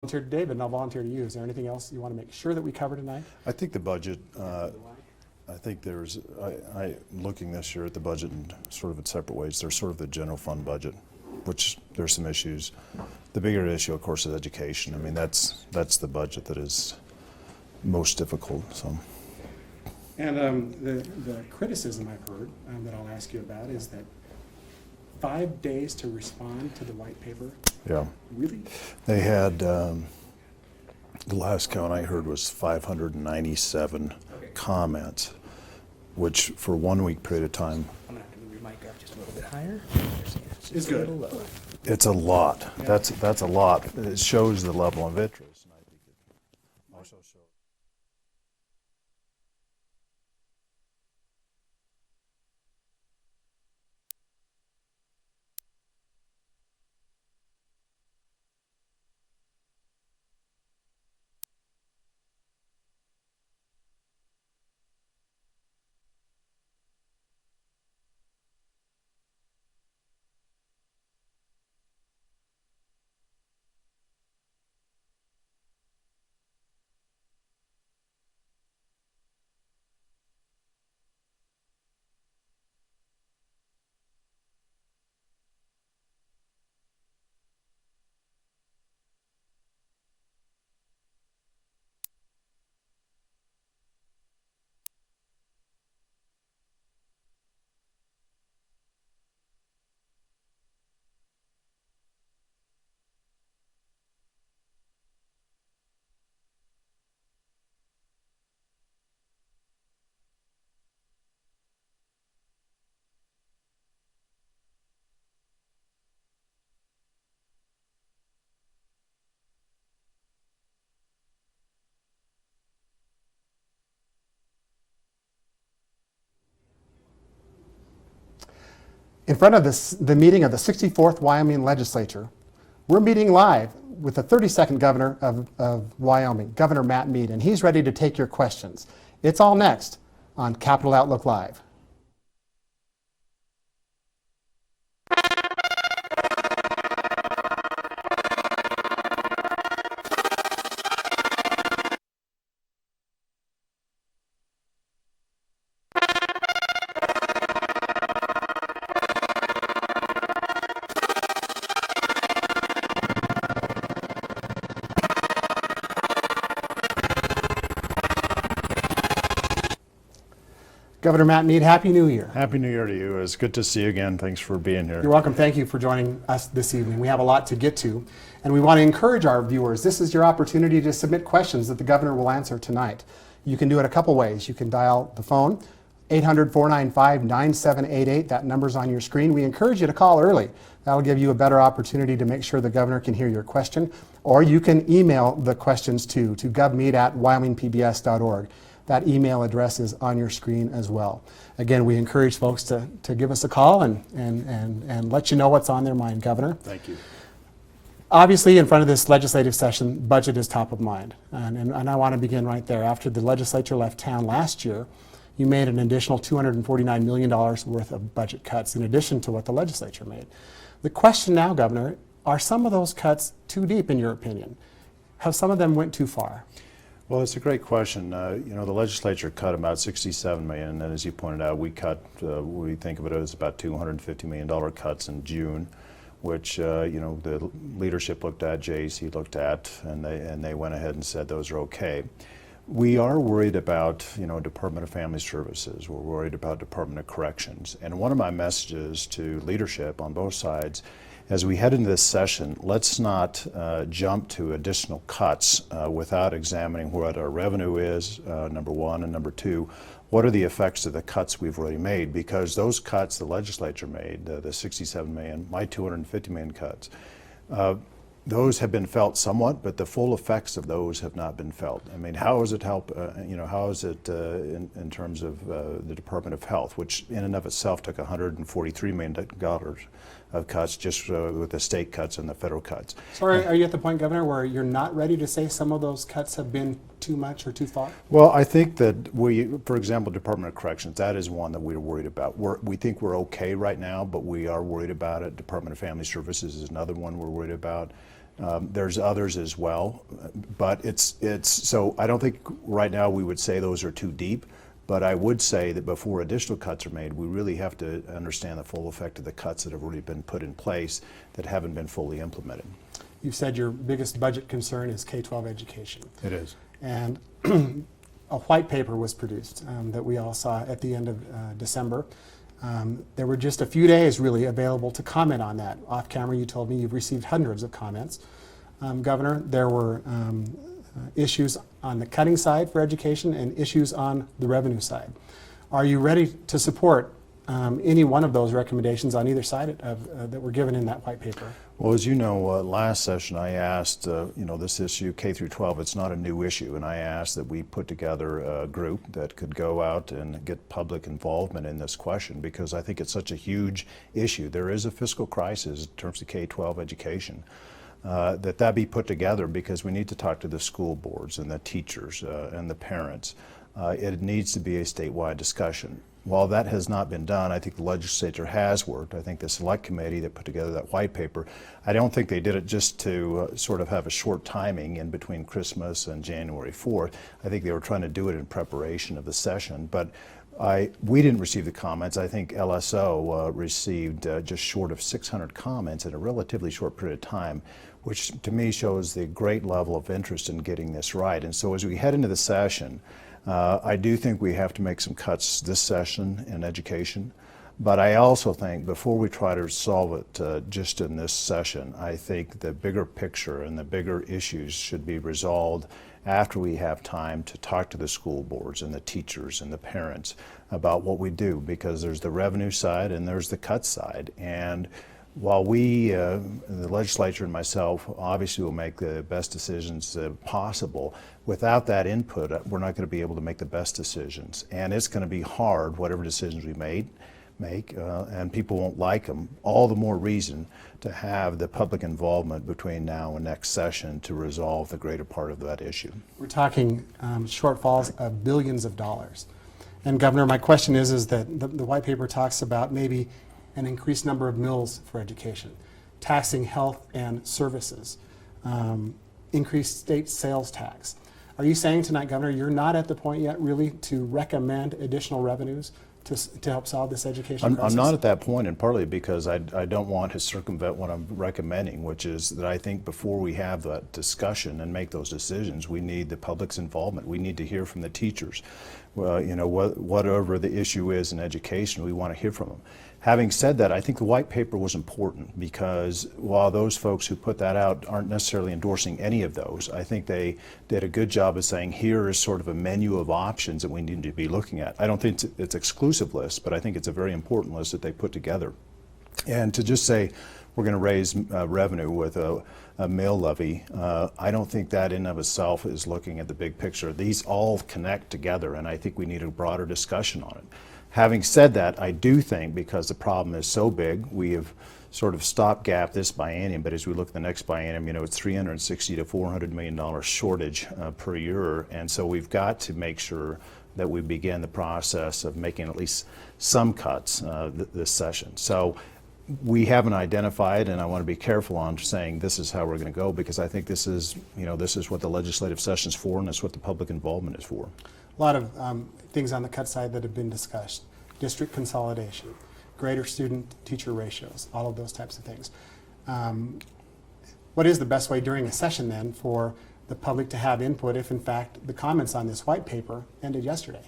Volunteer to David, and I'll volunteer to you. Is there anything else you want to make sure that we cover tonight? I think the budget, I think there's, looking this year at the budget in sort of in separate ways, there's sort of the general fund budget, which there's some issues. The bigger issue, of course, is education. I mean, that's the budget that is most difficult. So. And the criticism I've heard that I'll ask you about is that 5 days to respond to the white paper. Yeah. Really? They had, the last count I heard was 597 comments, which for 1 week period of time. I'm going to have to move your mic up just a little bit higher. It's good. A little low. It's a lot. Yeah. That's a lot. It shows the level of interest. And I think it also shows. In front of the meeting of the 64th Wyoming Legislature, we're meeting live with the 32nd Governor of Wyoming, Governor Mead, and he's ready to take your questions. It's all next on Capitol Outlook Live. Governor Mead, Happy New Year. Happy New Year to you. It's good to see you again. Thanks for being here. You're welcome. Thank you for joining us this evening. We have a lot to get to, and we want to encourage our viewers. This is your opportunity to submit questions that the governor will answer tonight. You can do it a couple ways. You can dial the phone, 800-495-9788. That number's on your screen. We encourage you to call early. That'll give you a better opportunity to make sure the governor can hear your question. Or you can email the questions to govmead@wyomingpbs.org. That email address is on your screen as well. Again, we encourage folks to give us a call and let you know what's on their mind, Governor. Thank you. Obviously, in front of this legislative session, budget is top of mind. And I want to begin right there. After the legislature left town last year, you made an additional $249 million worth of budget cuts in addition to what the legislature made. The question now, Governor, are some of those cuts too deep in your opinion? Have some of them went too far? Well, it's a great question. You know, the legislature cut about $67 million, and as you pointed out, we cut, we think of it as about $250 million cuts in June, which, you know, the leadership looked at, JAC looked at, and they went ahead and said those are okay. We are worried about, you know, Department of Family Services. We're worried about Department of Corrections. And one of my messages to leadership on both sides, as we head into this session, let's not jump to additional cuts without examining what our revenue is, number one, and number two, what are the effects of the cuts we've already made? Because those cuts the legislature made, the 67 million, my 250 million cuts, those have been felt somewhat, but the full effects of those have not been felt. I mean, how does it help, you know, how is it in terms of the Department of Health, which in and of itself took $143 million of cuts just with the state cuts and the federal cuts. So are you at the point, Governor, where you're not ready to say some of those cuts have been too much or too far? Well, I think that for example, Department of Corrections, that is one that we're worried about. We think we're okay right now, but we are worried about it. Department of Family Services is another one we're worried about. There's others as well, but so I don't think right now we would say those are too deep, but I would say that before additional cuts are made, we really have to understand the full effect of the cuts that have already been put in place that haven't been fully implemented. You said your biggest budget concern is K-12 education. It is. And a white paper was produced that we all saw at the end of December. There were just a few days really available to comment on that. Off camera, you told me you've received hundreds of comments. Governor, there were issues on the cutting side for education and issues on the revenue side. Are you ready to support any one of those recommendations on either side that were given in that white paper? Well, as you know, last session I asked, this issue, K through 12, it's not a new issue, and I asked that we put together a group that could go out and get public involvement in this question, because I think it's such a huge issue. There is a fiscal crisis in terms of K-12 education. That be put together, because we need to talk to the school boards and the teachers and the parents. It needs to be a statewide discussion. While that has not been done, I think the legislature has worked. I think the select committee that put together that white paper, I don't think they did it just to sort of have a short timing in between Christmas and January 4th. I think they were trying to do it in preparation of the session. But we didn't receive the comments. I think LSO received just short of 600 comments in a relatively short period of time, which to me shows the great level of interest in getting this right. And so as we head into the session, I do think we have to make some cuts this session in education, but I also think before we try to solve it just in this session, I think the bigger picture and the bigger issues should be resolved after we have time to talk to the school boards and the teachers and the parents about what we do, because there's the revenue side and there's the cut side. And while we, the legislature and myself, obviously will make the best decisions possible, without that input, we're not going to be able to make the best decisions. And it's going to be hard, whatever decisions we make, and people won't like them. All the more reason to have the public involvement between now and next session to resolve the greater part of that issue. We're talking shortfalls of billions of dollars. And Governor, my question is that the white paper talks about maybe an increased number of mills for education, taxing health and services, increased state sales tax. Are you saying tonight, Governor, you're not at the point yet really to recommend additional revenues to help solve this education crisis? I'm not at that point, and partly because I don't want to circumvent what I'm recommending, which is that I think before we have that discussion and make those decisions, we need the public's involvement. We need to hear from the teachers. Well, whatever the issue is in education, we want to hear from them. Having said that, I think the white paper was important, because while those folks who put that out aren't necessarily endorsing any of those, I think they did a good job of saying here is sort of a menu of options that we need to be looking at. I don't think it's an exclusive list, but I think it's a very important list that they put together. And to just say we're going to raise revenue with a mill levy, I don't think that in of itself is looking at the big picture. These all connect together, and I think we need a broader discussion on it. Having said that, I do think because the problem is so big, we have sort of stopgap this biennium, but as we look at the next biennium, it's $360 to $400 million shortage per year, and so we've got to make sure that we begin the process of making at least some cuts this session. So we haven't identified, and I want to be careful on saying this is how we're going to go, because I think this is what the legislative session is for, and that's what the public involvement is for. A lot of things on the cut side that have been discussed. District consolidation, greater student-teacher ratios, all of those types of things. What is the best way during a session then for the public to have input if in fact the comments on this white paper ended yesterday?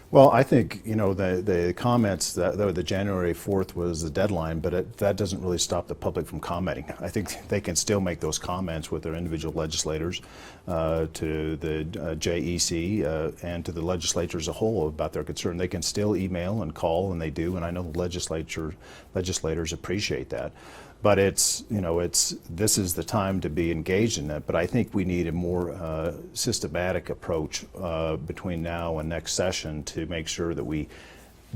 Well, I think the comments, the January 4th was the deadline, but that doesn't really stop the public from commenting. I think they can still make those comments with their individual legislators, to the JEC, and to the legislature as a whole about their concern. They can still email and call, and they do, and I know the legislators appreciate that. But this is the time to be engaged in that. But I think we need a more systematic approach between now and next session to make sure that we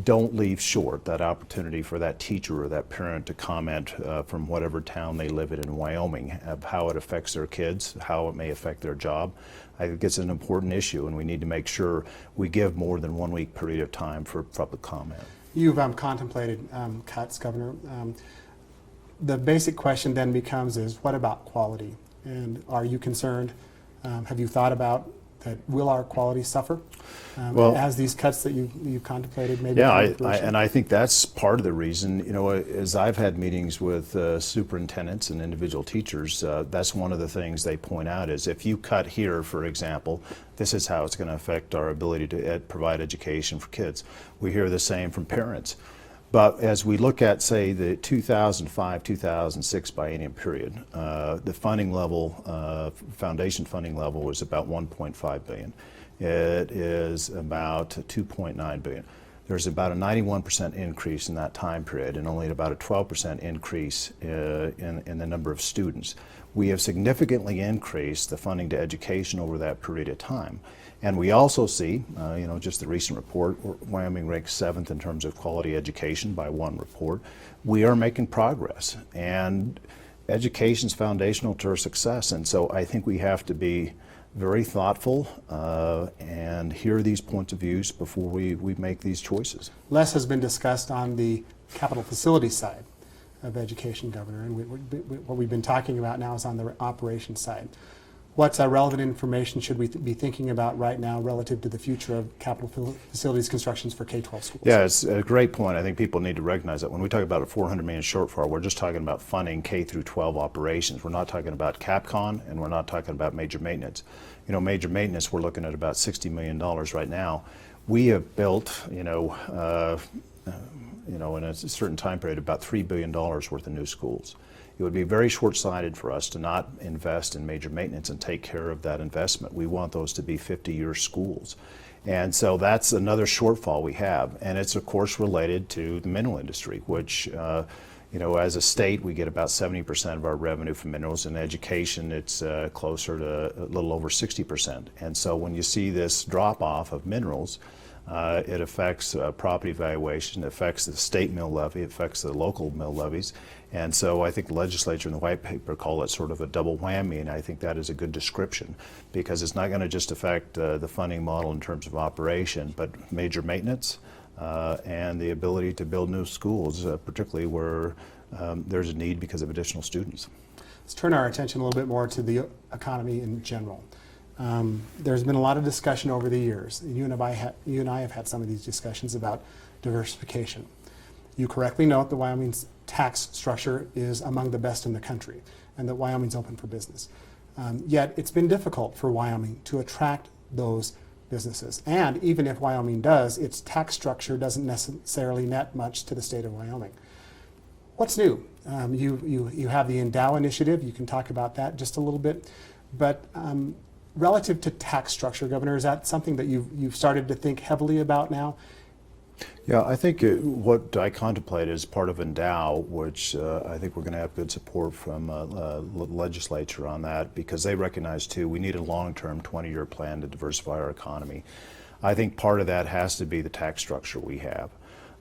don't leave short that opportunity for that teacher or that parent to comment from whatever town they live in Wyoming, of how it affects their kids, how it may affect their job. I think it's an important issue, and we need to make sure we give more than 1 week period of time for public comment. You've contemplated cuts, Governor. The basic question then becomes is what about quality And are you concerned? Have you thought about that? Will our quality suffer Well, as these cuts that you contemplated maybe? Yeah, come to fruition? and I think that's part of the reason, as I've had meetings with superintendents and individual teachers, that's one of the things they point out is if you cut here, for example, this is how it's going to affect our ability to provide education for kids. We hear the same from parents. But as we look at, say, the 2005-2006 biennium period, the funding level, foundation funding level was about $1.5 billion. It is about $2.9 billion. There's about a 91% increase in that time period and only about a 12% increase in the number of students. We have significantly increased the funding to education over that period of time. And we also see, just the recent report, Wyoming ranks 7th in terms of quality education by one report. We are making progress, and education is foundational to our success. And so I think we have to be very thoughtful and hear these points of views before we make these choices. Less has been discussed on the capital facilities side of education, Governor, and what we've been talking about now is on the operations side. What relevant information should we be thinking about right now relative to the future of capital facilities constructions for K-12 schools? Yeah, it's a great point. I think people need to recognize that when we talk about a $400 million shortfall, we're just talking about funding K through 12 operations. We're not talking about CapCon, and we're not talking about major maintenance. Major maintenance, we're looking at about $60 million right now. We have built, in a certain time period, about $3 billion worth of new schools. It would be very short-sighted for us to not invest in major maintenance and take care of that investment. We want those to be 50-year schools. And so that's another shortfall we have. And it's, of course, related to the mineral industry, which, as a state, we get about 70% of our revenue from minerals. In education, it's closer to a little over 60%. And so when you see this drop-off of minerals, it affects property valuation, it affects the state mill levy, it affects the local mill levies. And so I think the legislature in the white paper call it sort of a double whammy, and I think that is a good description because it's not going to just affect the funding model in terms of operation, but major maintenance and the ability to build new schools, particularly where there's a need because of additional students. Let's turn our attention a little bit more to the economy in general. There's been a lot of discussion over the years. You and I have had some of these discussions about diversification. You correctly note that Wyoming's tax structure is among the best in the country and that Wyoming's open for business. Yet it's been difficult for Wyoming to attract those businesses. And even if Wyoming does, its tax structure doesn't necessarily net much to the state of Wyoming. What's new? You have the Endow initiative. You can talk about that just a little bit. But relative to tax structure, Governor, is that something that you've started to think heavily about now? Yeah, I think what I contemplate is part of Endow, which I think we're going to have good support from the legislature on that because they recognize, too, we need a long-term 20-year plan to diversify our economy. I think part of that has to be the tax structure we have.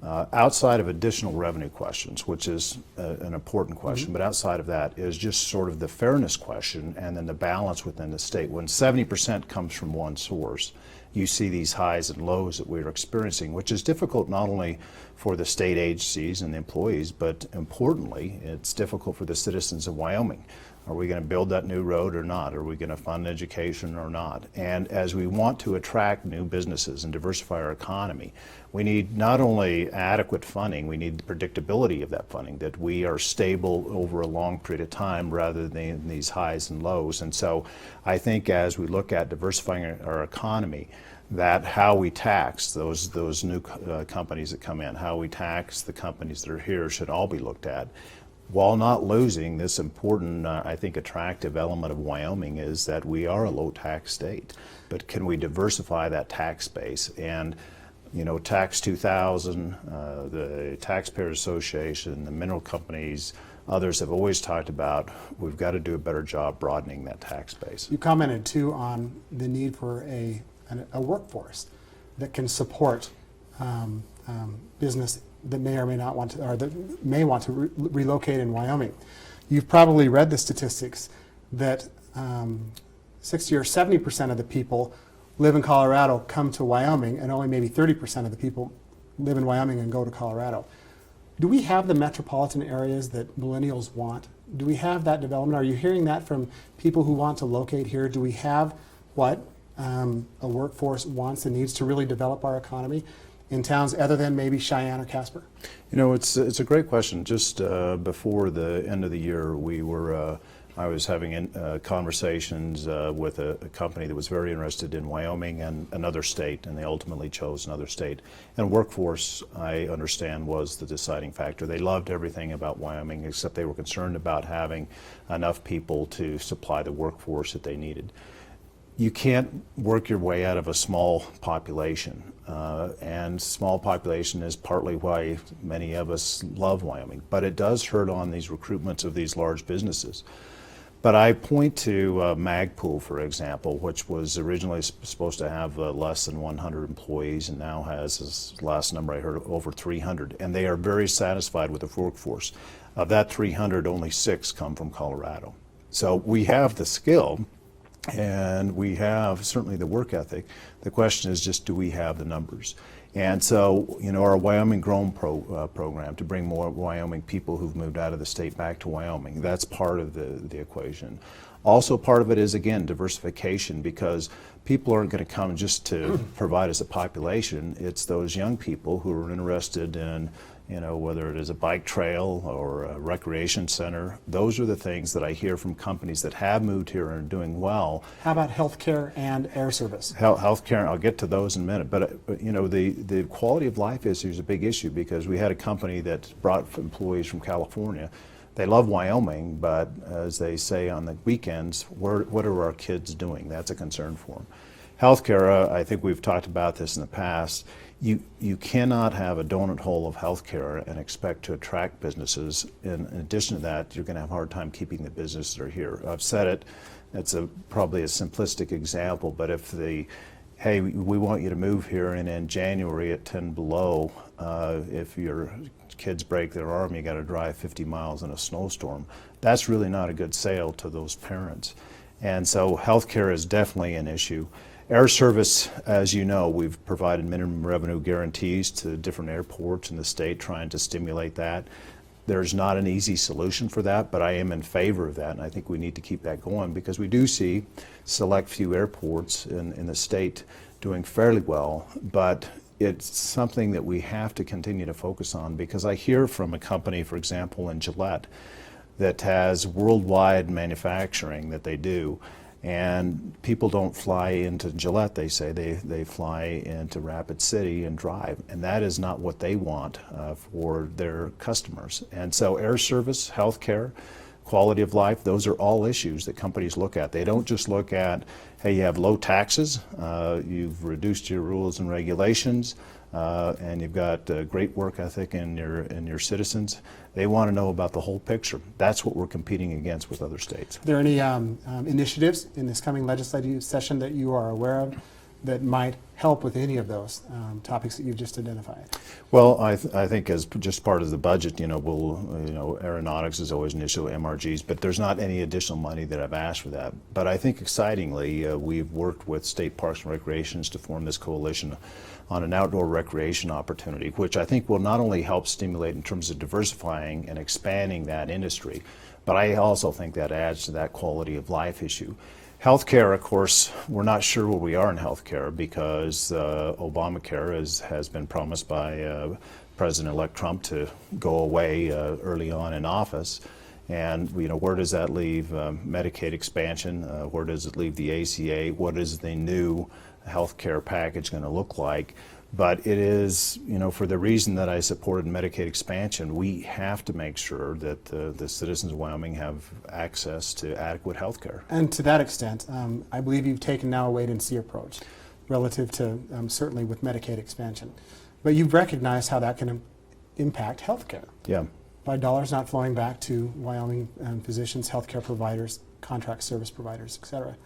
Outside of additional revenue questions, which is an important question, but outside of that is just sort of the fairness question and then the balance within the state. When 70% comes from one source, you see these highs and lows that we're experiencing, which is difficult not only for the state agencies and the employees, but importantly, it's difficult for the citizens of Wyoming. Are we going to build that new road or not? Are we going to fund education or not? And as we want to attract new businesses and diversify our economy, we need not only adequate funding, we need the predictability of that funding, that we are stable over a long period of time rather than these highs and lows. And so I think as we look at diversifying our economy, that how we tax those new companies that come in, how we tax the companies that are here should all be looked at. While not losing this important, I think, attractive element of Wyoming is that we are a low-tax state. But can we diversify that tax base? And, Tax 2000, the Taxpayers Association, the mineral companies, others have always talked about we've got to do a better job broadening that tax base. You commented, too, on the need for a workforce that can support business that may or may not want to, or that may want to relocate in Wyoming. You've probably read the statistics that 60 or 70% of the people live in Colorado, come to Wyoming, and only maybe 30% of the people live in Wyoming and go to Colorado. Do we have the metropolitan areas that millennials want Do we have that development? Are you hearing that from people who want to locate here? Do we have what a workforce wants and needs to really develop our economy in towns other than maybe Cheyenne or Casper? You know, it's a great question. Just before the end of the year, I was having conversations with a company that was very interested in Wyoming and another state, and they ultimately chose another state. And workforce, I understand, was the deciding factor. They loved everything about Wyoming, except they were concerned about having enough people to supply the workforce that they needed. You can't work your way out of a small population, and small population is partly why many of us love Wyoming, but it does hurt on these recruitments of these large businesses. But I point to Magpool, for example, which was originally supposed to have less than 100 employees and now has, as last number I heard, over 300, and they are very satisfied with the workforce. Of that 300, only 6 come from Colorado. So we have the skill, and we have certainly the work ethic. The question is just, do we have the numbers? And so, you know, our Wyoming Grown program to bring more Wyoming people who've moved out of the state back to Wyoming, that's part of the equation. Also part of it is, again, diversification, because people aren't going to come just to provide us a population. It's those young people who are interested in, you know, whether it is a bike trail or a recreation center. Those are the things that I hear from companies that have moved here and are doing well. How about healthcare and air service? Healthcare, I'll get to those in a minute. But you know, the quality of life issue is a big issue, because we had a company that brought employees from California. They love Wyoming, but as they say on the weekends, what are our kids doing? That's a concern for them. Healthcare, I think we've talked about this in the past. You cannot have a donut hole of healthcare and expect to attract businesses. In addition to that, you're going to have a hard time keeping the businesses that are here. I've said it. It's probably a simplistic example, but if hey, we want you to move here, and in January at 10 below, if your kids break their arm, you got to drive 50 miles in a snowstorm. That's really not a good sale to those parents. And so healthcare is definitely an issue. Air service, as you know, we've provided minimum revenue guarantees to different airports in the state, trying to stimulate that. There's not an easy solution for that, but I am in favor of that, and I think we need to keep that going, because we do see select few airports in the state doing fairly well, but it's something that we have to continue to focus on, because I hear from a company, for example, in Gillette, that has worldwide manufacturing that they do, and people don't fly into Gillette, they say. They fly into Rapid City and drive, and that is not what they want for their customers. And so air service, healthcare, quality of life, those are all issues that companies look at. They don't just look at, hey, you have low taxes, you've reduced your rules and regulations, and you've got great work ethic in your citizens. They want to know about the whole picture. That's what we're competing against with other states. Are there any initiatives in this coming legislative session that you are aware of that might help with any of those topics that you've just identified? Well, I think as just part of the budget, you know, aeronautics is always an issue, MRGs, but there's not any additional money that I've asked for that. But I think excitingly, we've worked with state parks and recreations to form this coalition on an outdoor recreation opportunity, which I think will not only help stimulate in terms of diversifying and expanding that industry, but I also think that adds to that quality of life issue. Healthcare, of course, we're not sure where we are in healthcare, because Obamacare has been promised by President-elect Trump to go away early on in office. And you know, where does that leave Medicaid expansion? Where does it leave the ACA? What is the new healthcare package going to look like? But it is, you know, for the reason that I supported Medicaid expansion, we have to make sure that the citizens of Wyoming have access to adequate health care. And to that extent, I believe you've taken now a wait-and-see approach relative to certainly with Medicaid expansion. But you've recognized how that can impact health care. Yeah. By dollars not flowing back to Wyoming physicians, healthcare providers, contract service providers, et cetera.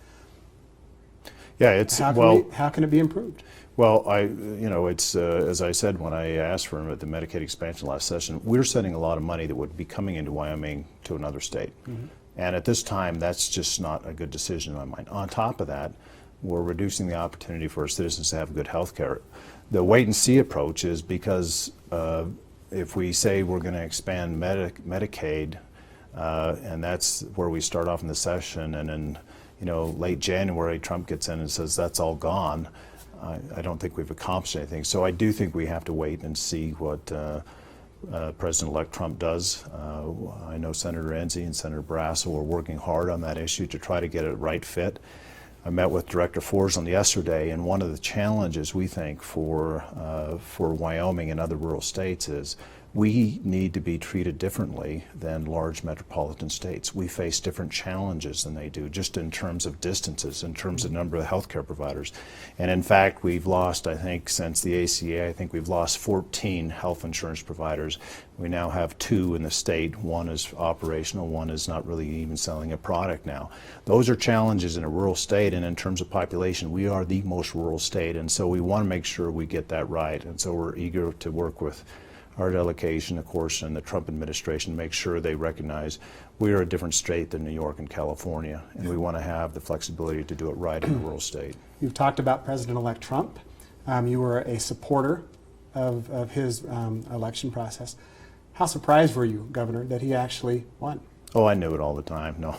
Yeah, it's how can it be improved? Well, it's as I said when I asked for the Medicaid expansion last session, we're sending a lot of money that would be coming into Wyoming to another state. Mm-hmm. And at this time, that's just not a good decision in my mind. On top of that, we're reducing the opportunity for our citizens to have good health care. The wait-and-see approach is because if we say we're going to expand Medicaid, And that's where we start off in the session. And then, late January, Trump gets in and says that's all gone. I don't think we've accomplished anything. So I do think we have to wait and see what President-elect Trump does. I know Senator Enzi and Senator Barrasso are working hard on that issue to try to get it right fit. I met with Director Forsland yesterday, and one of the challenges we think for Wyoming and other rural states is we need to be treated differently than large metropolitan states. We face different challenges than they do, just in terms of distances, in terms of number of healthcare providers. And in fact, we've lost, I think, since the ACA, I think we've lost 14 health insurance providers. We now have 2 in the state. One is operational, one is not really even selling a product now. Those are challenges in a rural state, and in terms of population, we are the most rural state, and so we want to make sure we get that right. And so we're eager to work with our delegation, of course, and the Trump administration, make sure they recognize we are a different state than New York and California, and we want to have the flexibility to do it right in a rural state. You've talked about President-elect Trump. You were a supporter of his election process. How surprised were you, Governor, that he actually won? Oh, I knew it all the time. No,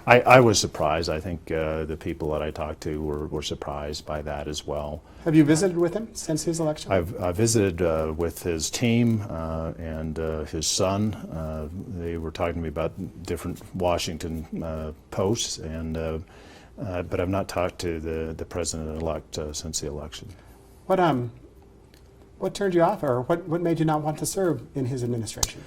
I was surprised. I think the people that I talked to were surprised by that as well. Have you visited with him since his election? I visited with his team and his son. They were talking to me about different Washington posts, and but I've not talked to the president-elect since the election. What turned you off, or what made you not want to serve in his administration?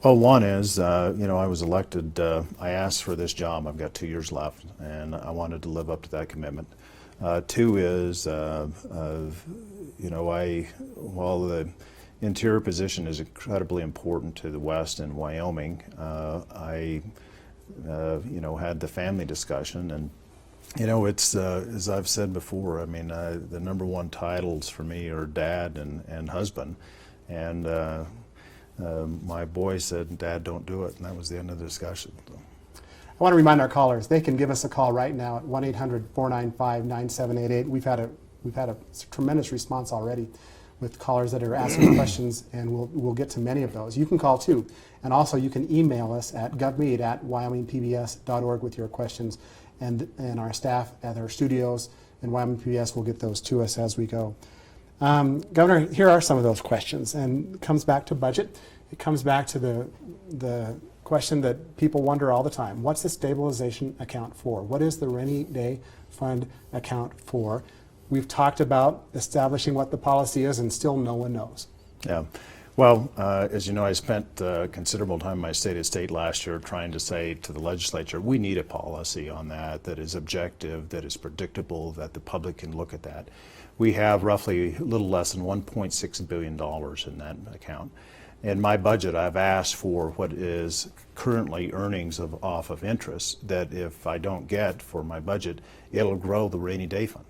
Well, one is, I was elected, I asked for this job. I've got 2 years left, and I wanted to live up to that commitment. 2 is, while the interior position is incredibly important to the West and Wyoming, I had the family discussion, and it's as I've said before. I mean, the number one titles for me are dad and husband, and my boy said, "Dad, don't do it," and that was the end of the discussion. So. I want to remind our callers, they can give us a call right now at 1-800-495-9788. We've had a tremendous response already with callers that are asking questions, and we'll get to many of those. You can call too, and also you can email us at govmead@wyomingpbs.org with your questions, and our staff at our studios in Wyoming PBS will get those to us as we go. Governor, here are some of those questions, and it comes back to budget. It comes back to the question that people wonder all the time. What's the stabilization account for? What is the rainy day fund account for? We've talked about establishing what the policy is, and still no one knows. Yeah. Well, as you know, I spent considerable time in my state estate last year trying to say to the legislature, we need a policy on that is objective, that is predictable, that the public can look at that. We have roughly a little less than $1.6 billion in that account. In my budget, I've asked for what is currently earnings off of interest, that if I don't get for my budget, it'll grow the rainy day fund.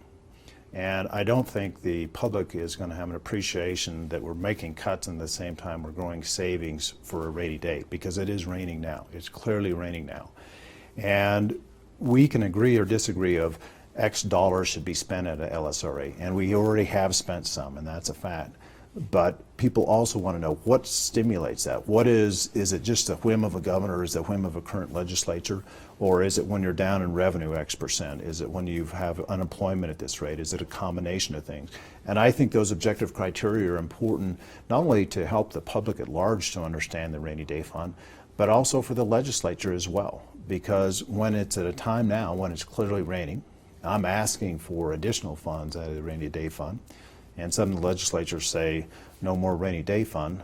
And I don't think the public is going to have an appreciation that we're making cuts and at the same time we're growing savings for a rainy day, because it is raining now. It's clearly raining now. And we can agree or disagree of X dollars should be spent at a LSRA, and we already have spent some, and that's a fact. But people also want to know what stimulates that. What is it just a whim of a governor? Is it a whim of a current legislature? Or is it when you're down in revenue X percent? Is it when you have unemployment at this rate? Is it a combination of things? And I think those objective criteria are important, not only to help the public at large to understand the rainy day fund, but also for the legislature as well. Because when it's at a time now when it's clearly raining, I'm asking for additional funds out of the rainy day fund. And some of the legislatures say, no more rainy day fund.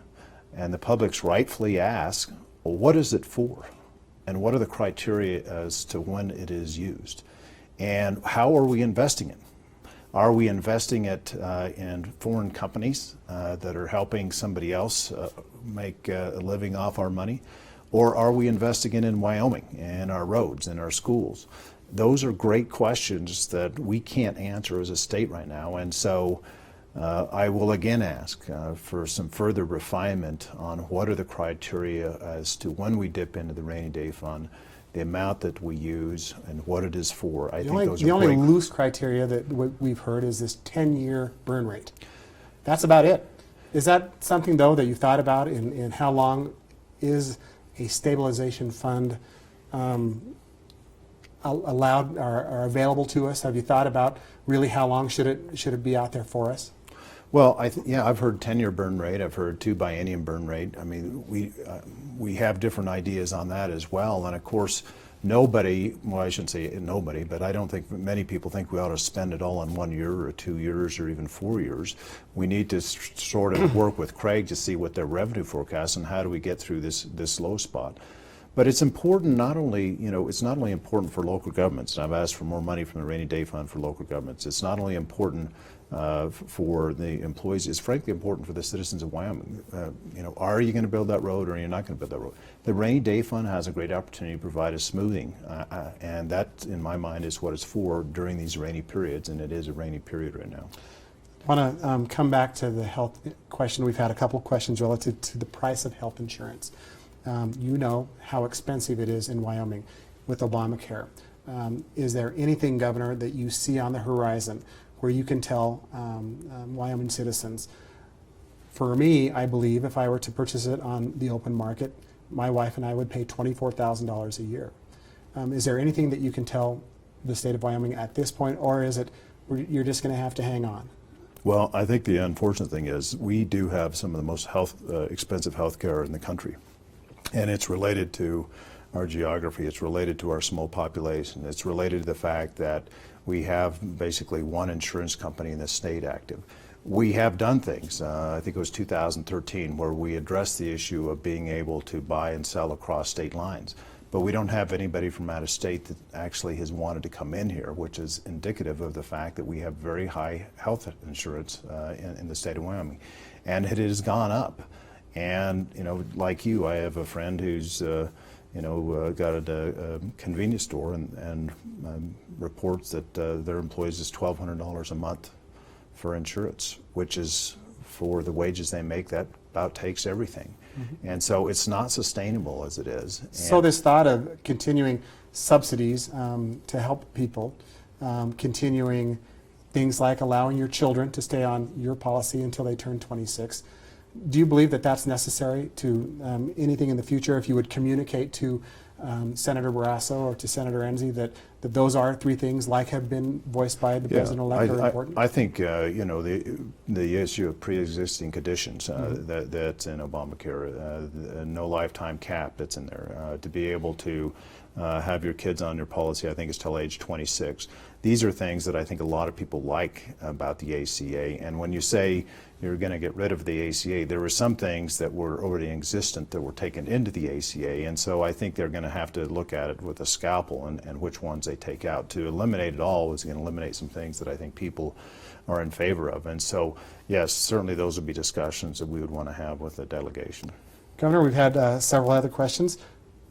And the public's rightfully ask, well, what is it for? And what are the criteria as to when it is used? And how are we investing it? Are we investing it in foreign companies that are helping somebody else make a living off our money? Or are we investing it in Wyoming, in our roads, in our schools? Those are great questions that we can't answer as a state right now. And so I will again ask for some further refinement on what are the criteria as to when we dip into the rainy day fund, the amount that we use, and what it is for. The only loose criteria that we've heard is this 10-year burn rate. That's about it. Is that something, though, that you thought about in how long is a stabilization fund allowed or available to us? Have you thought about really how long should it be out there for us? Well, yeah, I've heard 10-year burn rate. I've heard 2 biennium burn rate. I mean, we have different ideas on that as well. And of course, nobody, well, I shouldn't say nobody, but I don't think many people think we ought to spend it all in 1 year or 2 years or even 4 years. We need to sort of work with Craig to see what their revenue forecast and how do we get through this low spot. But it's important not only, it's not only important for local governments, and I've asked for more money from the rainy day fund for local governments. It's not only important for the employees, it's frankly important for the citizens of Wyoming. Are you going to build that road or are you not going to build that road? The rainy day fund has a great opportunity to provide a smoothing, and that, in my mind, is what it's for during these rainy periods, and it is a rainy period right now. I want to come back to the health question. We've had a couple questions relative to the price of health insurance. You know how expensive it is in Wyoming with Obamacare. Is there anything, Governor, that you see on the horizon where you can tell Wyoming citizens, for me, I believe if I were to purchase it on the open market, my wife and I would pay $24,000 a year. Is there anything that you can tell the state of Wyoming at this point, or is it you're just going to have to hang on? Well, I think the unfortunate thing is we do have some of the most expensive health care in the country. And it's related to our geography, it's related to our small population, it's related to the fact that we have basically one insurance company in the state active. We have done things, I think it was 2013, where we addressed the issue of being able to buy and sell across state lines. But we don't have anybody from out of state that actually has wanted to come in here, which is indicative of the fact that we have very high health insurance in the state of Wyoming. And it has gone up. And, like you, I have a friend who's, got a convenience store and reports that their employees is $1,200 a month for insurance, which is, for the wages they make, that about takes everything. Mm-hmm. And so it's not sustainable as it is. So this thought of continuing subsidies to help people, continuing things like allowing your children to stay on your policy until they turn 26, do you believe that that's necessary to anything in the future? If you would communicate to Senator Barrasso or to Senator Enzi that those are 3 things, like have been voiced by the President-elect, are important? I think the issue of pre-existing conditions that's in Obamacare, no lifetime cap that's in there, to be able to have your kids on your policy, I think it's till age 26. These are things that I think a lot of people like about the ACA. And when you say you're going to get rid of the ACA, there were some things that were already existent that were taken into the ACA. And so I think they're going to have to look at it with a scalpel and which ones they take out. To eliminate it all is going to eliminate some things that I think people are in favor of. And so, yes, certainly those would be discussions that we would want to have with the delegation. Governor, we've had several other questions.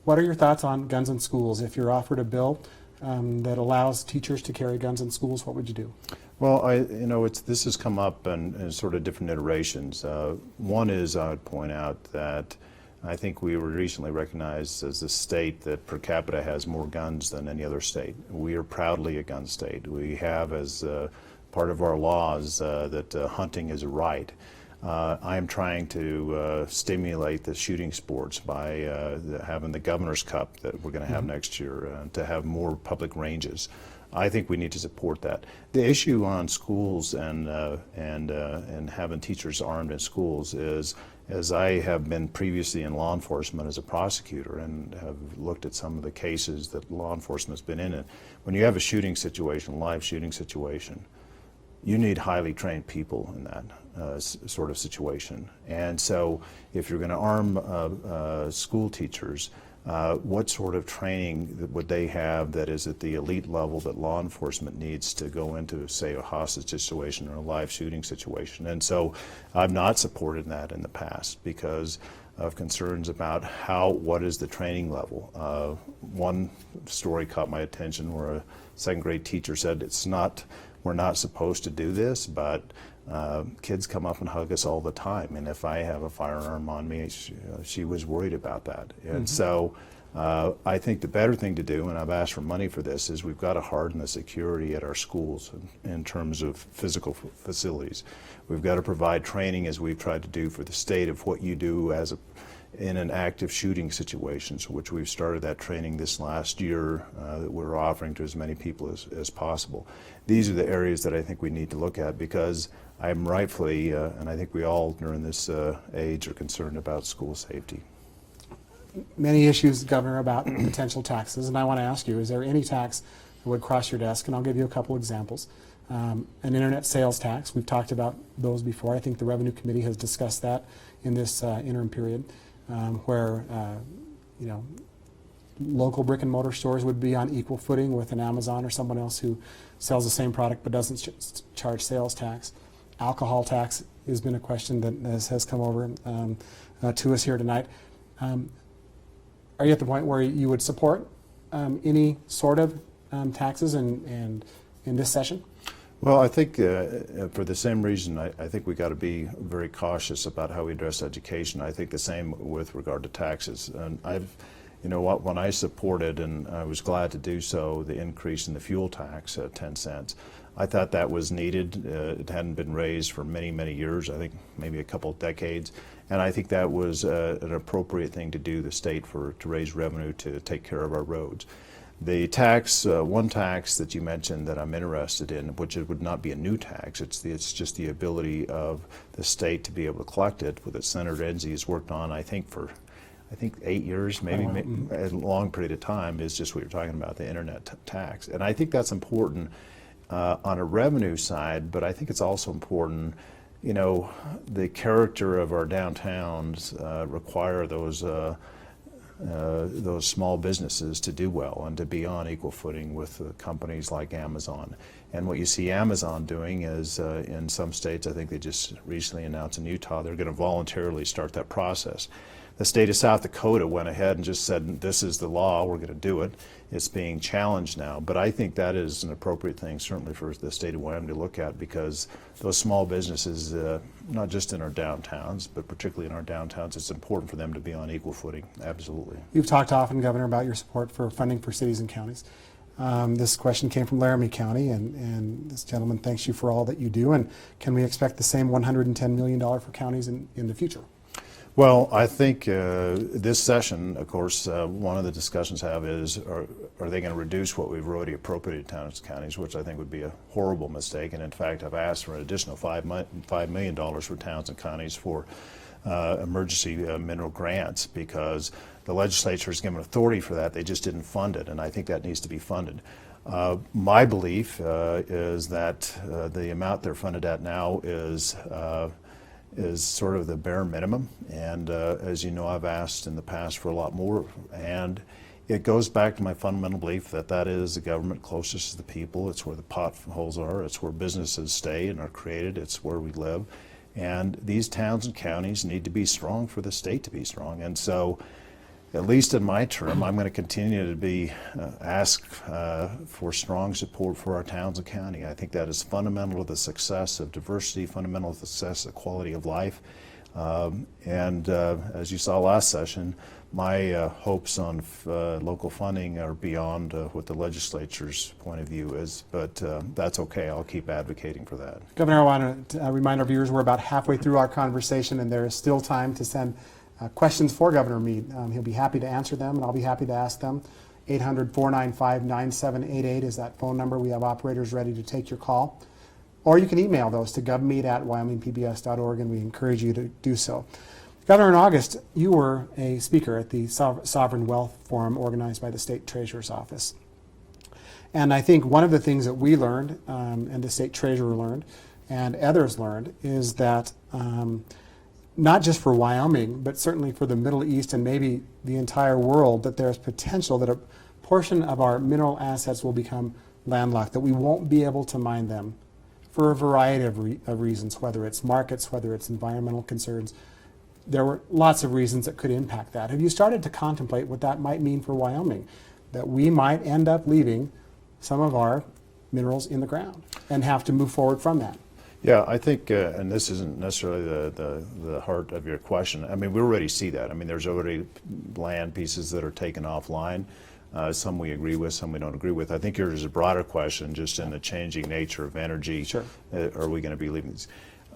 What are your thoughts on guns in schools? If you're offered a bill that allows teachers to carry guns in schools, what would you do? Well, this has come up in sort of different iterations. One is, I would point out that I think we were recently recognized as the state that per capita has more guns than any other state. We are proudly a gun state. We have as part of our laws that hunting is a right. I am trying to stimulate the shooting sports by having the Governor's Cup that we're going to have next year, to have more public ranges. I think we need to support that. The issue on schools and having teachers armed in schools is, as I have been previously in law enforcement as a prosecutor and have looked at some of the cases that law enforcement has been in, when you have a shooting situation, live shooting situation, you need highly trained people in that sort of situation. And so if you're going to arm school teachers, what sort of training would they have that is at the elite level that law enforcement needs to go into, say, a hostage situation or a live shooting situation? And so I've not supported that in the past because of concerns about what is the training level. One story caught my attention where a second grade teacher said, we're not supposed to do this, but kids come up and hug us all the time, and if I have a firearm on me, she was worried about that. And so I think the better thing to do, and I've asked for money for this, is we've got to harden the security at our schools in terms of physical facilities. We've got to provide training, as we've tried to do for the state, of what you do as in an active shooting situation, which we've started that training this last year that we're offering to as many people as possible. These are the areas that I think we need to look at, because I'm rightfully, and I think we all during this age are concerned about school safety. Many issues, Governor, about potential taxes, and I want to ask you, is there any tax that would cross your desk? And I'll give you a couple examples. An internet sales tax, we've talked about those before. I think the Revenue Committee has discussed that in this interim period, where local brick and mortar stores would be on equal footing with an Amazon or someone else who sells the same product but doesn't charge sales tax. Alcohol tax has been a question that has come over to us here tonight. Are you at the point where you would support any sort of taxes in this session? Well, I think for the same reason, I think we got to be very cautious about how we address education. I think the same with regard to taxes. And when I supported, and I was glad to do so, the increase in the fuel tax at 10 cents, I thought that was needed. It hadn't been raised for many, many years, I think maybe a couple of decades. And I think that was an appropriate thing to do, the state, to raise revenue to take care of our roads. The tax, one tax that you mentioned that I'm interested in, which it would not be a new tax, it's just the ability of the state to be able to collect it, that Senator Enzi has worked on, I think 8 years, maybe a long period of time, is just what you're talking about, the internet tax. And I think that's important on a revenue side, but I think it's also important, the character of our downtowns require those small businesses to do well and to be on equal footing with companies like Amazon. And what you see Amazon doing is, in some states, I think they just recently announced in Utah, they're going to voluntarily start that process. The state of South Dakota went ahead and just said, this is the law, we're going to do it. It's being challenged now, but I think that is an appropriate thing, certainly for the state of Wyoming to look at, because those small businesses, not just in our downtowns, but particularly in our downtowns, it's important for them to be on equal footing, absolutely. You've talked often, Governor, about your support for funding for cities and counties. This question came from Laramie County, and this gentleman thanks you for all that you do. And can we expect the same $110 million for counties in the future? Well, I think this session, of course, one of the discussions have is, are they going to reduce what we've already appropriated to towns and counties, which I think would be a horrible mistake. And in fact, I've asked for an additional $5 million for towns and counties for emergency mineral grants, because the legislature has given authority for that. They just didn't fund it, and I think that needs to be funded. My belief is that the amount they're funded at now is sort of the bare minimum, and as you know, I've asked in the past for a lot more, and it goes back to my fundamental belief that that is the government closest to the people. It's where the potholes are, it's where businesses stay and are created, it's where we live, and these towns and counties need to be strong for the state to be strong. And so, at least in my term, I'm going to continue to be ask for strong support for our towns and county. I think that is fundamental to the success of diversity, fundamental to the success of quality of life. And as you saw last session, my hopes on local funding are beyond what the legislature's point of view is, but that's okay. I'll keep advocating for that. Governor, I want to remind our viewers we're about halfway through our conversation, and there is still time to send questions for Governor Mead. He'll be happy to answer them, and I'll be happy to ask them. 800-495-9788 is that phone number. We have operators ready to take your call. Or you can email those to govmead@wyomingpbs.org, and we encourage you to do so. Governor, in August, you were a speaker at the Sovereign Wealth Forum organized by the State Treasurer's Office. And I think one of the things that we learned, and the State Treasurer learned, and others learned, is that not just for Wyoming, but certainly for the Middle East and maybe the entire world, that there's potential that a portion of our mineral assets will become landlocked, that we won't be able to mine them for a variety of reasons, whether it's markets, whether it's environmental concerns. There were lots of reasons that could impact that. Have you started to contemplate what that might mean for Wyoming, that we might end up leaving some of our minerals in the ground and have to move forward from that? Yeah, I think, and this isn't necessarily the heart of your question. I mean, we already see that. I mean, there's already land pieces that are taken offline. Some we agree with, some we don't agree with. I think yours is a broader question, just in the changing nature of energy. Sure. Are we going to be leaving these?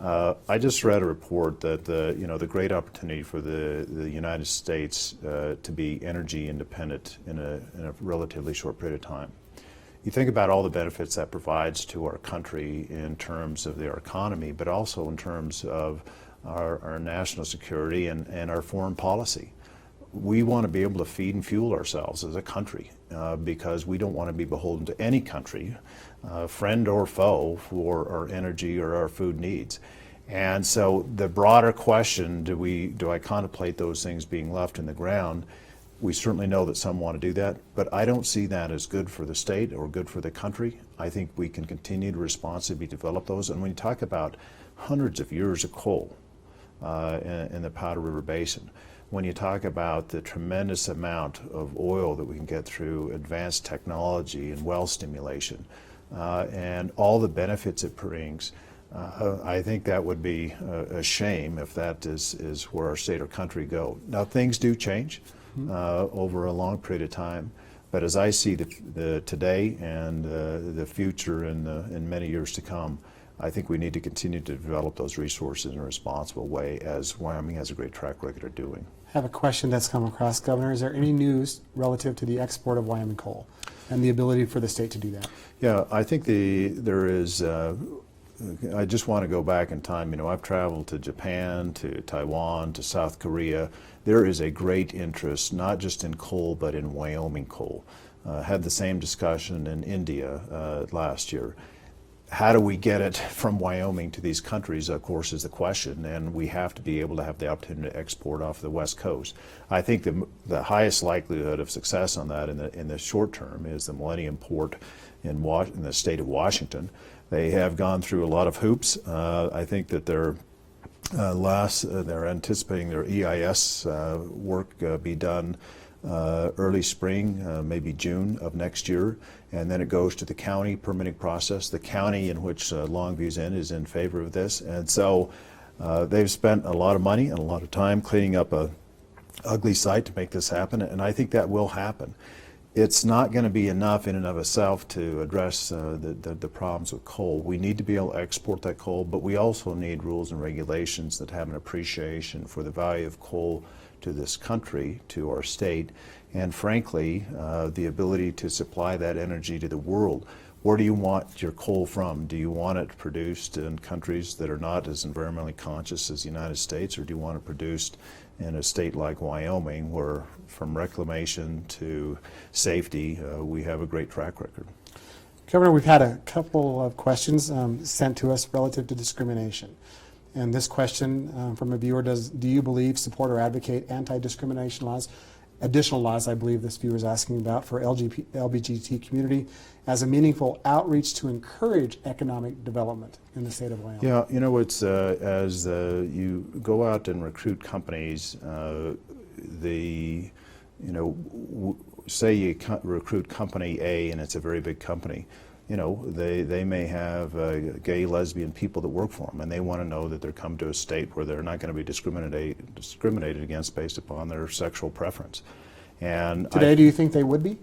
I just read a report that the great opportunity for the United States to be energy independent in a relatively short period of time. You think about all the benefits that provides to our country in terms of their economy, but also in terms of our national security and our foreign policy. We want to be able to feed and fuel ourselves as a country because we don't want to be beholden to any country, friend or foe, for our energy or our food needs. And so the broader question, do I contemplate those things being left in the ground? We certainly know that some want to do that, but I don't see that as good for the state or good for the country. I think we can continue to responsibly develop those. And when you talk about hundreds of years of coal in the Powder River Basin, when you talk about the tremendous amount of oil that we can get through advanced technology and well stimulation, and all the benefits it brings, I think that would be a shame if that is where our state or country go. Now, things do change over a long period of time, but as I see the today and the future in many years to come, I think we need to continue to develop those resources in a responsible way, as Wyoming has a great track record of doing. I have a question that's come across, Governor. Is there any news relative to the export of Wyoming coal and the ability for the state to do that? Yeah, I think there is. I just want to go back in time. I've traveled to Japan, to Taiwan, to South Korea. There is a great interest, not just in coal, but in Wyoming coal. Had the same discussion in India last year. How do we get it from Wyoming to these countries, of course, is the question, and we have to be able to have the opportunity to export off the West Coast. I think the highest likelihood of success on that in the short term is the Millennium Port in the state of Washington. They have gone through a lot of hoops. I think that they're anticipating their EIS work be done early spring, maybe June of next year, and then it goes to the county permitting process. The county in which Longview's in is in favor of this, and so they've spent a lot of money and a lot of time cleaning up a ugly site to make this happen, and I think that will happen. It's not going to be enough in and of itself to address the problems with coal. We need to be able to export that coal, but we also need rules and regulations that have an appreciation for the value of coal to this country, to our state, and frankly, the ability to supply that energy to the world. Where do you want your coal from? Do you want it produced in countries that are not as environmentally conscious as the United States, or do you want it produced in a state like Wyoming, where from reclamation to safety, we have a great track record? Governor, we've had a couple of questions sent to us relative to discrimination. And this question from a viewer, do you believe, support, or advocate anti-discrimination laws, additional laws, I believe this viewer is asking about, for LGBT community as a meaningful outreach to encourage economic development in the state of Wyoming? Yeah, it's as you go out and recruit companies, say you recruit company A and it's a very big company. They may have gay, lesbian people that work for them, and they want to know that they're come to a state where they're not going to be discriminated against based upon their sexual preference. And today, do you think they would be?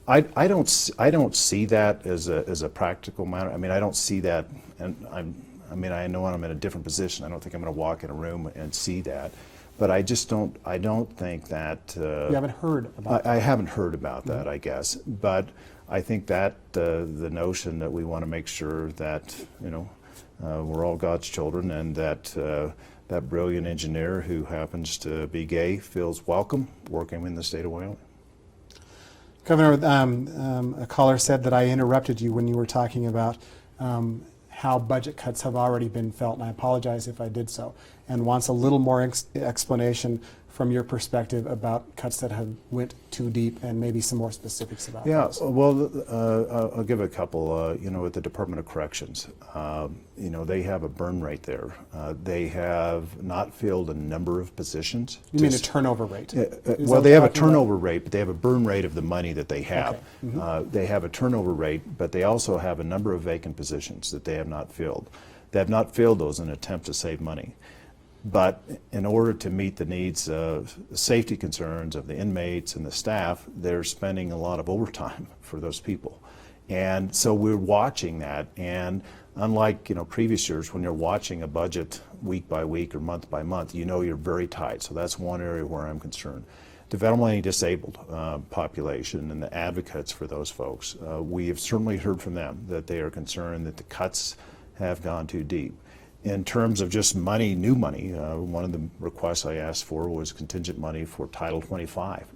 I don't see that as a practical matter. I don't see that, and I know I'm in a different position. I don't think I'm going to walk in a room and see that. But I just don't. I don't think that. You haven't heard about that. I haven't heard about that, I guess. But I think that the notion that we want to make sure that we're all God's children, and that that brilliant engineer who happens to be gay feels welcome working in the state of Wyoming. Governor, a caller said that I interrupted you when you were talking about how budget cuts have already been felt, and I apologize if I did so, and wants a little more explanation from your perspective about cuts that have went too deep, and maybe some more specifics about those. Well, I'll give a couple. At the Department of Corrections, they have a burn rate there. They have not filled a number of positions. You mean a turnover rate? Well, they have a turnover rate, but they have a burn rate of the money that they have. Okay. Mm-hmm. They have a turnover rate, but they also have a number of vacant positions that they have not filled. They have not filled those in an attempt to save money. But in order to meet the needs of the safety concerns of the inmates and the staff, they're spending a lot of overtime for those people. And so we're watching that, and unlike previous years when you're watching a budget week by week or month by month, you're very tight. So that's one area where I'm concerned. Developmentally disabled population and the advocates for those folks, we have certainly heard from them that they are concerned that the cuts have gone too deep. In terms of just money, new money, one of the requests I asked for was contingent money for Title 25.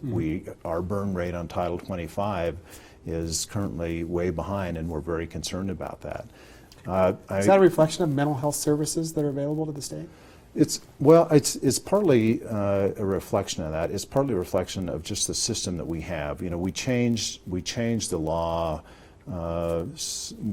Our burn rate on Title 25 is currently way behind, and we're very concerned about that. Is that a reflection of mental health services that are available to the state? It's partly a reflection of that. It's partly a reflection of just the system that we have. We changed the law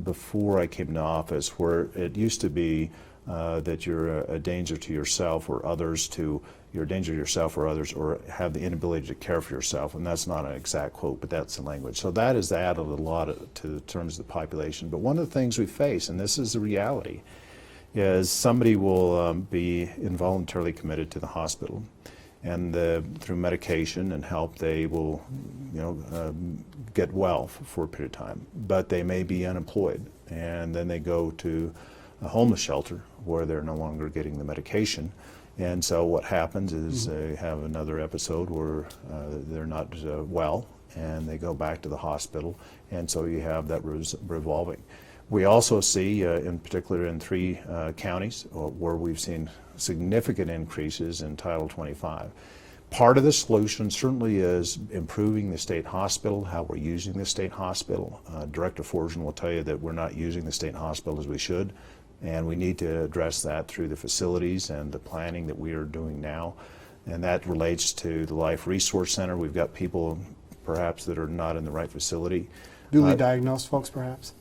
before I came into office, where it used to be that you're a danger to yourself or others, you're a danger to yourself or others, or have the inability to care for yourself. And that's not an exact quote, but that's the language. So that has added a lot to the terms of the population. But one of the things we face, and this is the reality, is somebody will be involuntarily committed to the hospital, and through medication and help they will get well for a period of time, but they may be unemployed, and then they go to a homeless shelter where they're no longer getting the medication. And so what happens is they have another episode where they're not well, and they go back to the hospital, and so you have that revolving. We also see, in particular in 3 counties, where we've seen significant increases in Title 25. Part of the solution certainly is improving the state hospital, how we're using the state hospital. Director Forgen will tell you that we're not using the state hospital as we should, and we need to address that through the facilities and the planning that we are doing now. And that relates to the Life Resource Center. We've got people perhaps that are not in the right facility. Duly diagnosed folks, perhaps?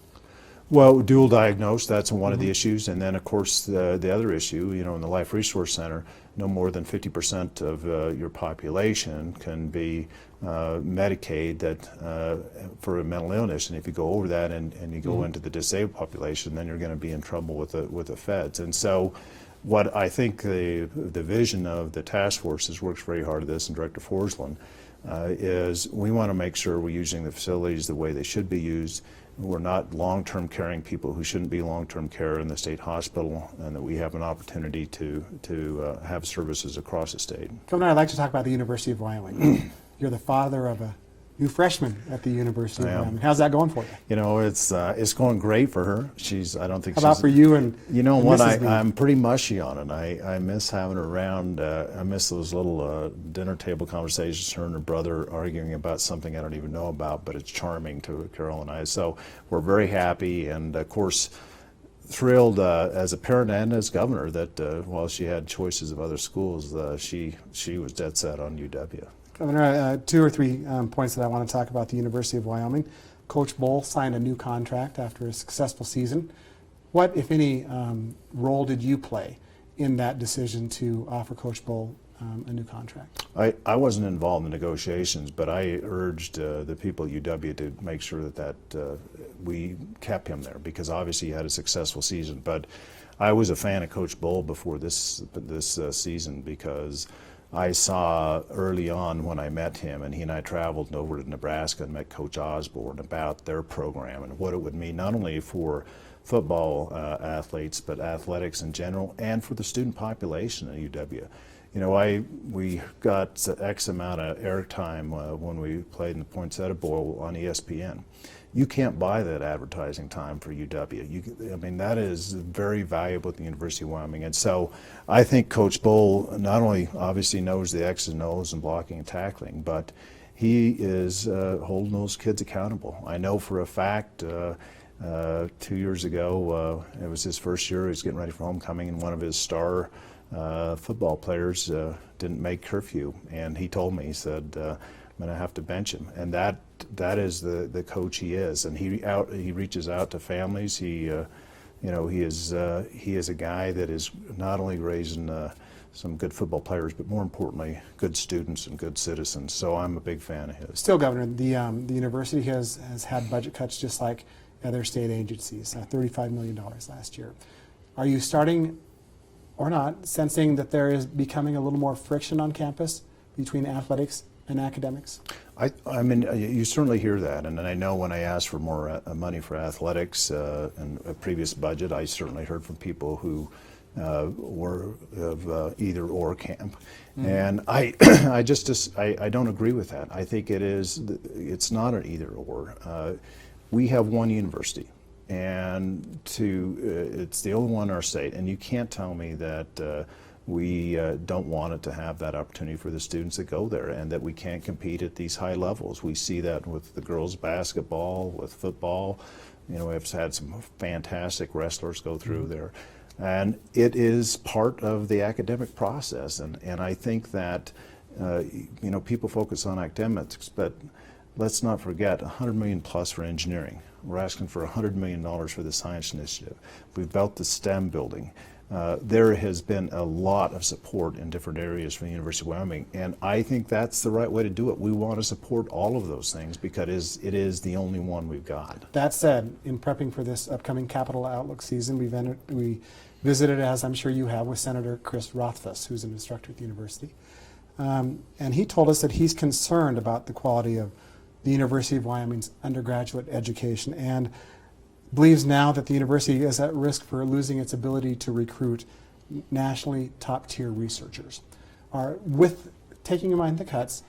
Well, dual diagnosed, that's one of the issues. And then, of course, the other issue, in the Life Resource Center, no more than 50% of your population can be Medicaid for a mental illness. And if you go over that and you go into the disabled population, then you're going to be in trouble with the feds. And so what I think the vision of the task force has worked very hard at this, and Director Forsland, is we want to make sure we're using the facilities the way they should be used. We're not long-term caring people who shouldn't be long-term care in the state hospital, and that we have an opportunity to have services across the state. Governor, I'd like to talk about the University of Wyoming. You're the father of a new freshman at the University of Wyoming. How's that going for you? It's going great for her. I don't think How about for you and what? Mrs. Mead? I'm pretty mushy on it. I miss having her around. I miss those little dinner table conversations, her and her brother arguing about something I don't even know about, but it's charming to Carol and I. So we're very happy, and of course thrilled as a parent and as governor that while she had choices of other schools, she was dead set on UW. Governor, 2 or 3 points that I want to talk about the University of Wyoming. Coach Bowl signed a new contract after a successful season. What, if any, role did you play in that decision to offer Coach Bowl a new contract? I wasn't involved in negotiations, but I urged the people at UW to make sure that we kept him there, because obviously he had a successful season. But I was a fan of Coach Bowl before this season, because I saw early on when I met him, and he and I traveled over to Nebraska and met Coach Osborne about their program and what it would mean not only for football athletes, but athletics in general, and for the student population at UW. We got X amount of airtime when we played in the Poinsettia Bowl on ESPN. You can't buy that advertising time for UW. That is very valuable at the University of Wyoming. And so I think Coach Bowl not only obviously knows the X's and O's and blocking and tackling, but he is holding those kids accountable. I know for a fact 2 years ago, it was his first year, he was getting ready for homecoming, and one of his star football players didn't make curfew. And he told me, he said, I'm going to have to bench him. And that is the coach he is. And he reaches out to families. He is a guy that is not only raising some good football players, but more importantly, good students and good citizens. So I'm a big fan of his. Still, Governor, the university has had budget cuts just like other state agencies, $35 million last year. Are you starting or not sensing that there is becoming a little more friction on campus between athletics and academics? I mean, you certainly hear that, and I know when I asked for more money for athletics in a previous budget, I certainly heard from people who were of either or camp, and I don't agree with that. I think it's not an either or. We have one university, and it's the only one in our state, and you can't tell me that we don't want it to have that opportunity for the students that go there, and that we can't compete at these high levels. We see that with the girls' basketball, with football. You know, we've had some fantastic wrestlers go through there. And it is part of the academic process. And I think that, you know, people focus on academics, but let's not forget $100 million plus for engineering. We're asking for $100 million for the science initiative. We've built the STEM building. There has been a lot of support in different areas from the University of Wyoming, and I think that's the right way to do it. We want to support all of those things because it is the only one we've got. That said, in prepping for this upcoming Capital Outlook season, we visited, as I'm sure you have, with Senator Chris Rothfuss, who's an instructor at the university. And he told us that he's concerned about the quality of the University of Wyoming's undergraduate education and believes now that the university is at risk for losing its ability to recruit nationally top-tier researchers. With taking in mind the cuts,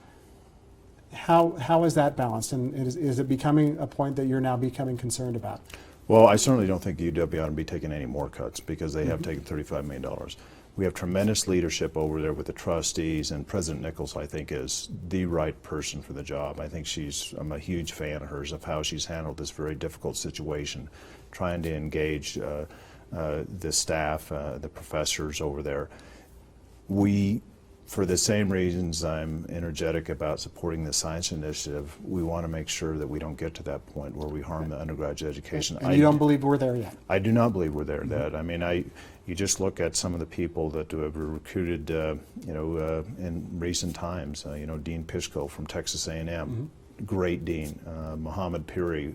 how is that balanced, and is it becoming a point that you're now becoming concerned about? Well, I certainly don't think UW ought to be taking any more cuts because they have taken $35 million. We have tremendous leadership over there with the trustees, and President Nichols, I think, is the right person for the job. I think I'm a huge fan of hers, of how she's handled this very difficult situation, trying to engage the staff, the professors over there. For the same reasons I'm energetic about supporting the science initiative, we want to make sure that we don't get to that point where we harm the undergraduate education. And you don't believe we're there yet? I do not believe we're there yet. I mean, you just look at some of the people that have recruited, in recent times. Dean Pishko from Texas A&M, great dean. Mohammed Piri,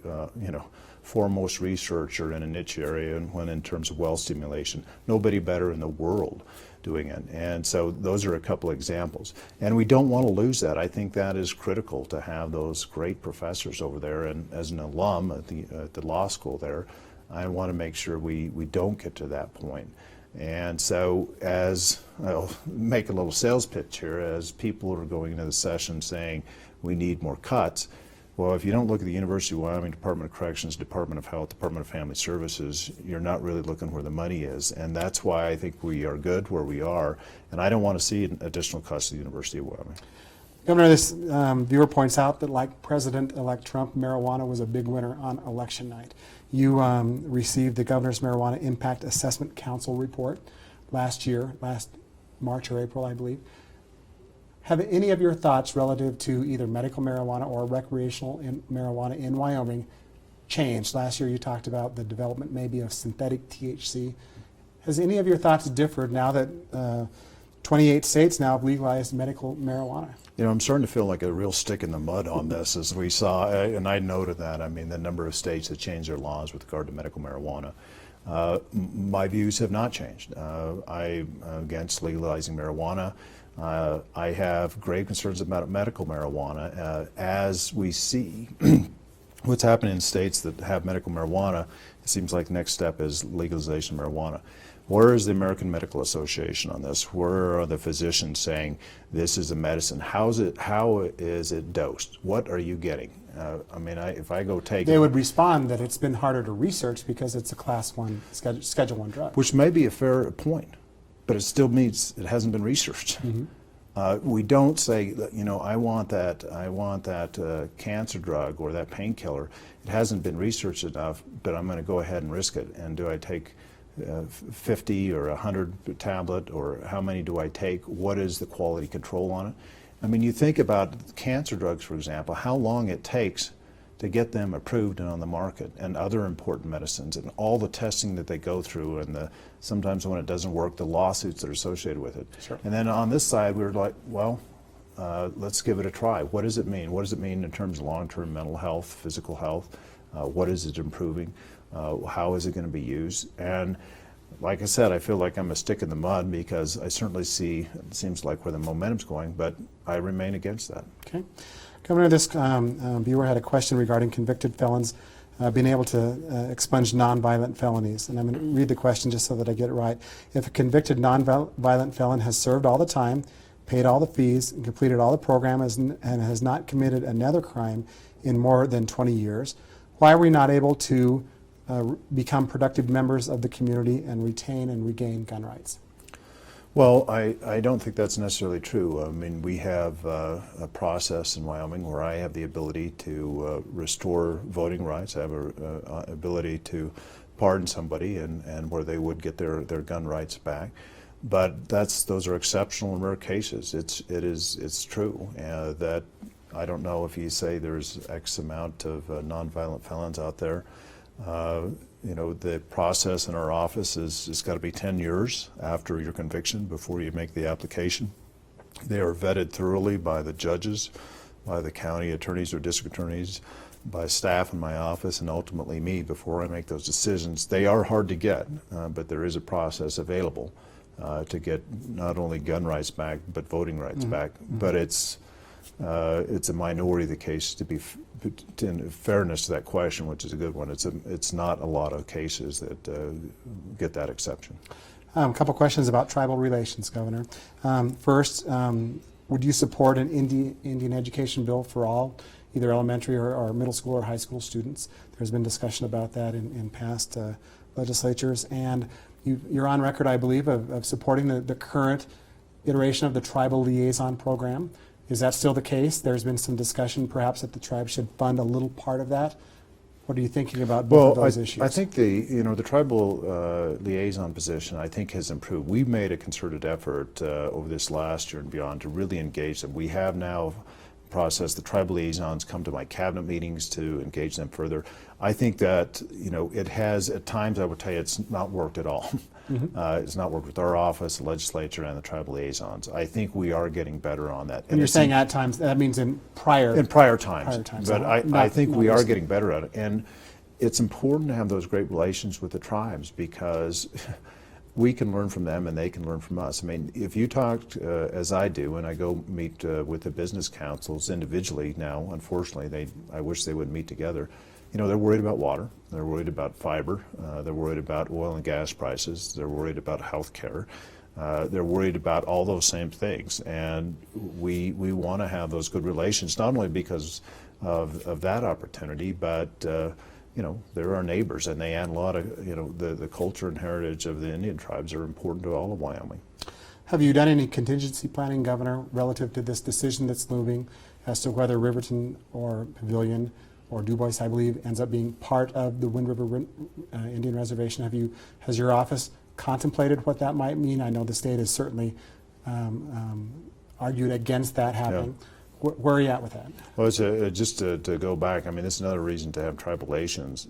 foremost researcher in a niche area, and when in terms of well stimulation, nobody better in the world doing it. And so those are a couple examples. And we don't want to lose that. I think that is critical to have those great professors over there. And as an alum at the law school there, I want to make sure we don't get to that point. And so as I'll make a little sales pitch here, as people are going into the session saying we need more cuts, well, if you don't look at the University of Wyoming Department of Corrections, Department of Health, Department of Family Services, you're not really looking where the money is. And that's why I think we are good where we are. And I don't want to see additional cuts to the University of Wyoming. Governor, this viewer points out that, like President-elect Trump, marijuana was a big winner on election night. You received the Governor's Marijuana Impact Assessment Council report last March or April, I believe. Have any of your thoughts relative to either medical marijuana or recreational marijuana in Wyoming changed? Last year you talked about the development maybe of synthetic THC. Has any of your thoughts differed now that 28 states now have legalized medical marijuana? I'm starting to feel like a real stick in the mud on this, as we saw, and I noted that. I mean, the number of states that changed their laws with regard to medical marijuana. My views have not changed. I'm against legalizing marijuana. I have grave concerns about medical marijuana. As we see what's happening in states that have medical marijuana, it seems like the next step is legalization of marijuana. Where is the American Medical Association on this? Where are the physicians saying this is a medicine? How is it dosed? What are you getting? If I go take they would respond that it's been harder to research because it's a Class 1, Schedule 1 drug. Which may be a fair point, but it still means it hasn't been researched. We don't say, I want that cancer drug or that painkiller. It hasn't been researched enough, but I'm going to go ahead and risk it. And do I take 50 or 100 tablet, or how many do I take? What is the quality control on it? I mean, you think about cancer drugs, for example, how long it takes to get them approved and on the market, and other important medicines, and all the testing that they go through, and sometimes when it doesn't work, the lawsuits that are associated with it. Sure. And then on this side, we were like, well, let's give it a try. What does it mean? What does it mean in terms of long-term mental health, physical health? What is it improving? How is it going to be used? And like I said, I feel like I'm a stick in the mud because I certainly see, it seems like, where the momentum's going, but I remain against that. Okay. Governor, this viewer had a question regarding convicted felons being able to expunge nonviolent felonies. And I'm going to read the question just so that I get it right. If a convicted nonviolent felon has served all the time, paid all the fees, and completed all the programs, and has not committed another crime in more than 20 years, why are we not able to become productive members of the community and retain and regain gun rights? Well, I don't think that's necessarily true. I mean, we have a process in Wyoming where I have the ability to restore voting rights. I have an ability to pardon somebody and where they would get their gun rights back. But those are exceptional and rare cases. It's true that I don't know if you say there's X amount of nonviolent felons out there. You know, the process in our office is it's got to be 10 years after your conviction before you make the application. They are vetted thoroughly by the judges, by the county attorneys or district attorneys, by staff in my office, and ultimately me before I make those decisions. They are hard to get, but there is a process available to get not only gun rights back but voting rights back. But it's a minority of the case, to be in fairness to that question, which is a good one. It's not a lot of cases that get that exception. A couple questions about tribal relations, Governor. First, would you support an Indian education bill for all, either elementary or middle school or high school students? There's been discussion about that in past legislatures. And you're on record, I believe, of supporting the current iteration of the tribal liaison program. Is that still the case? There's been some discussion perhaps that the tribe should fund a little part of that. What are you thinking about both of those issues? I think the tribal liaison position, I think, has improved. We've made a concerted effort over this last year and beyond to really engage them. We have now processed the tribal liaisons come to my cabinet meetings to engage them further. I think that it has at times, I would tell you, it's not worked at all. It's not worked with our office, the legislature, and the tribal liaisons. I think we are getting better on that. And you're saying at times, that means in prior times. Prior times. But I think we are getting better at it. And it's important to have those great relations with the tribes because we can learn from them and they can learn from us. I mean, if you talk as I do, and I go meet with the business councils individually now, unfortunately, I wish they would meet together. They're worried about water, they're worried about fiber, they're worried about oil and gas prices, they're worried about health care, they're worried about all those same things. And we want to have those good relations, not only because of that opportunity, but they're our neighbors, and they add a lot of, the culture and heritage of the Indian tribes are important to all of Wyoming. Have you done any contingency planning, Governor, relative to this decision that's moving as to whether Riverton or Pavilion or Du Bois, I believe, ends up being part of the Wind River Indian Reservation? Has your office contemplated what that might mean? I know the state has certainly argued against that happening. Yeah. Where are you at with that? Well, it's just to go back, I mean, this is another reason to have tribal liaisons,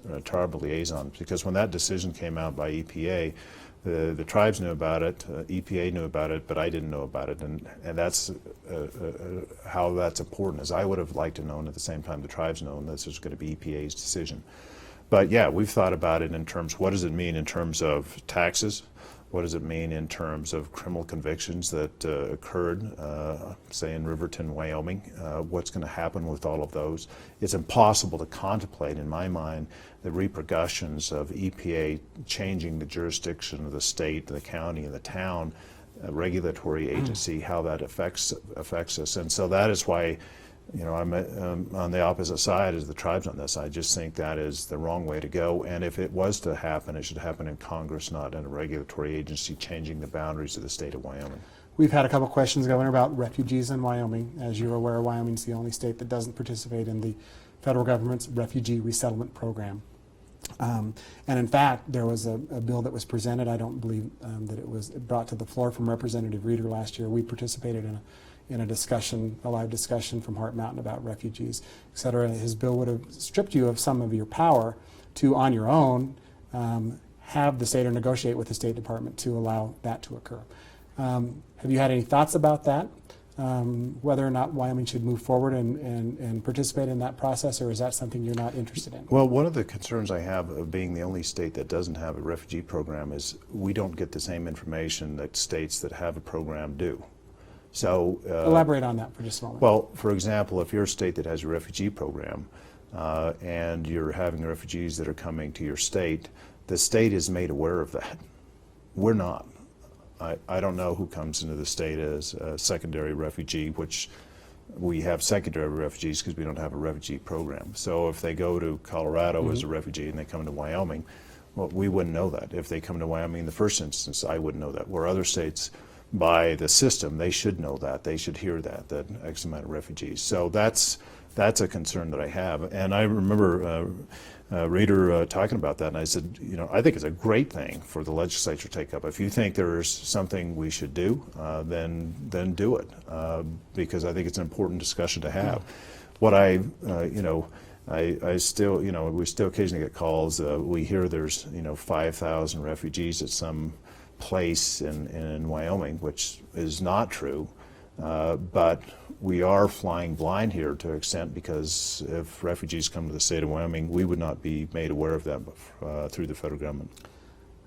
because when that decision came out by EPA, the tribes knew about it, EPA knew about it, but I didn't know about it, and that's how that's important. Is I would have liked to known at the same time the tribes known this was going to be EPA's decision. But yeah, we've thought about it in terms, what does it mean in terms of taxes? What does it mean in terms of criminal convictions that occurred, say in Riverton, Wyoming? What's going to happen with all of those? It's impossible to contemplate, in my mind, the repercussions of EPA changing the jurisdiction of the state, the county, and the town regulatory agency, how that affects us. And so that is why, I'm on the opposite side as the tribes on this. I just think that is the wrong way to go. And if it was to happen, it should happen in Congress, not in a regulatory agency changing the boundaries of the state of Wyoming. We've had a couple questions, Governor, about refugees in Wyoming. As you're aware, Wyoming's the only state that doesn't participate in the federal government's refugee resettlement program. And in fact, there was a bill that was presented. I don't believe that it was brought to the floor from Representative Reeder last year. We participated in a discussion, a live discussion from Heart Mountain about refugees, et cetera. His bill would have stripped you of some of your power to, on your own, have the state or negotiate with the State Department to allow that to occur. Have you had any thoughts about that? Whether or not Wyoming should move forward and participate in that process, or is that something you're not interested in? Well, one of the concerns I have of being the only state that doesn't have a refugee program is we don't get the same information that states that have a program do. So Elaborate on that for just a moment. well, for example, if you're a state that has a refugee program and you're having refugees that are coming to your state, the state is made aware of that. We're not. I don't know who comes into the state as a secondary refugee, which we have secondary refugees because we don't have a refugee program. So if they go to Colorado as a refugee and they come to Wyoming, well, we wouldn't know that. If they come to Wyoming in the first instance, I wouldn't know that. Where other states, by the system, they should know that. They should hear that X amount of refugees. So that's a concern that I have. And I remember Reader talking about that, and I said, you know, I think it's a great thing for the legislature to take up. If you think there's something we should do, then do it, because I think it's an important discussion to have. What I still, you know, we still occasionally get calls. We hear there's, 5,000 refugees at some place in Wyoming, which is not true. But we are flying blind here to an extent, because if refugees come to the state of Wyoming, we would not be made aware of them through the federal government.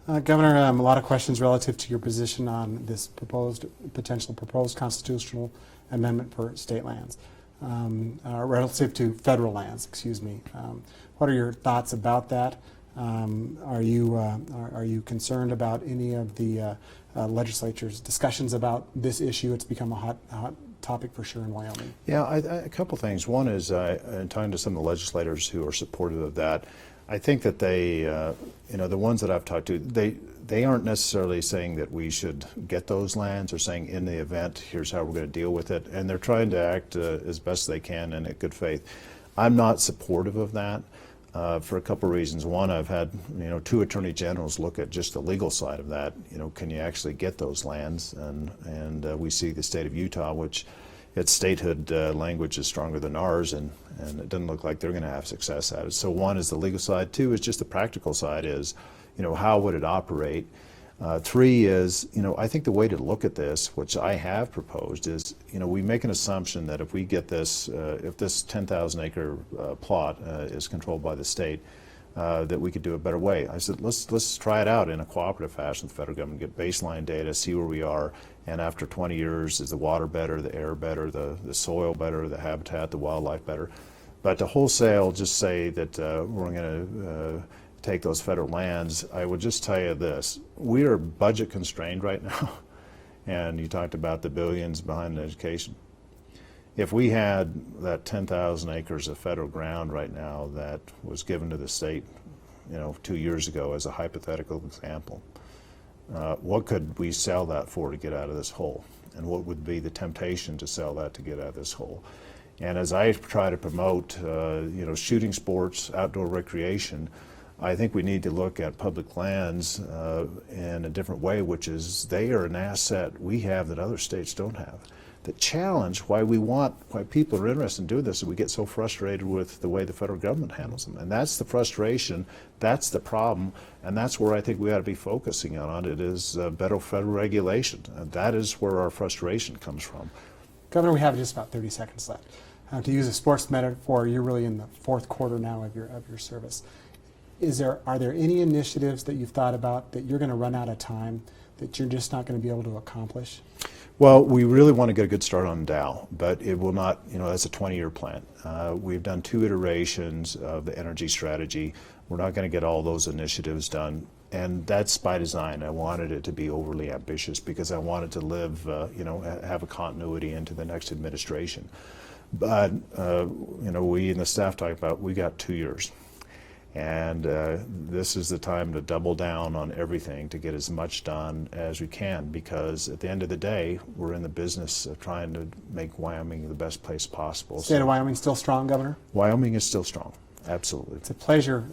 Governor, a lot of questions relative to your position on this potential proposed constitutional amendment for state lands, relative to federal lands, excuse me. What are your thoughts about that? Are you concerned about any of the legislature's discussions about this issue? It's become a hot topic for sure in Wyoming. Yeah, a couple things. One is, in talking to some of the legislators who are supportive of that, I think that they, the ones that I've talked to, they aren't necessarily saying that we should get those lands, or saying in the event, here's how we're going to deal with it. And they're trying to act as best they can and in good faith. I'm not supportive of that. For a couple of reasons. One, I've had 2 attorney generals look at just the legal side of that. Can you actually get those lands? And we see the state of Utah, which its statehood language is stronger than ours, and it doesn't look like they're going to have success at it. So one is the legal side. 2 is just the practical side. Is how would it operate? 3 is, I think the way to look at this, which I have proposed, is, we make an assumption that if we get this, if this 10,000 acre plot is controlled by the state, that we could do a better way. I said, let's try it out in a cooperative fashion with the federal government, get baseline data, see where we are, and after 20 years, is the water better, the air better, the soil better, the habitat, the wildlife better? But to wholesale just say that we're going to take those federal lands, I would just tell you this: we are budget constrained right now, and you talked about the billions behind education. If we had that 10,000 acres of federal ground right now that was given to the state, 2 years ago as a hypothetical example, what could we sell that for to get out of this hole? And what would be the temptation to sell that to get out of this hole? And as I try to promote, shooting sports, outdoor recreation, I think we need to look at public lands in a different way, which is they are an asset we have that other states don't have. The challenge, why people are interested in doing this, is we get so frustrated with the way the federal government handles them. And that's the frustration, that's the problem, and that's where I think we ought to be focusing on it, is better federal regulation. And that is where our frustration comes from. Governor, we have just about 30 seconds left. To use a sports metaphor, you're really in the 4th quarter now of your service. Are there any initiatives that you've thought about that you're going to run out of time, that you're just not going to be able to accomplish? Well, we really want to get a good start on Dow, but it will not, that's a 20-year plan. We've done 2 iterations of the energy strategy. We're not going to get all those initiatives done, and that's by design. I wanted it to be overly ambitious because I wanted to live, have a continuity into the next administration. But, we in the staff talk about, we got 2 years. And this is the time to double down on everything to get as much done as we can, because at the end of the day, we're in the business of trying to make Wyoming the best place possible. State of Wyoming still strong, Governor? Wyoming is still strong, absolutely. It's a pleasure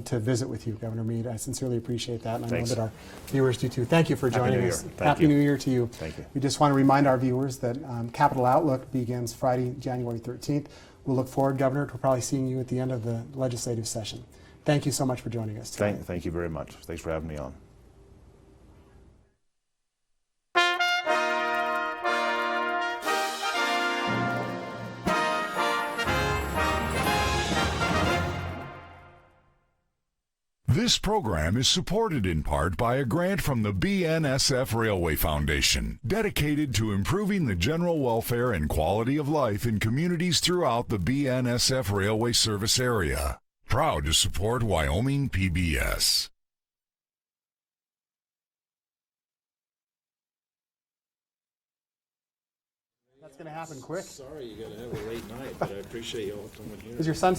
to visit with you, Governor Mead. I sincerely appreciate that, and I know that our viewers do too. Thank you for joining us. Happy New Year to you. Thank you. We just want to remind our viewers that Capital Outlook begins Friday, January 13th. We'll look forward, Governor, to probably seeing you at the end of the legislative session. Thank you so much for joining us today. Thank you very much. Thanks for having me on. This This program is supported in part by a grant from the BNSF Railway Foundation, dedicated to improving the general welfare and quality of life in communities throughout the BNSF Railway service area. Proud to support Wyoming PBS. That's going to happen quick. Sorry you gotta have a late night, but I appreciate you all coming here. Is your son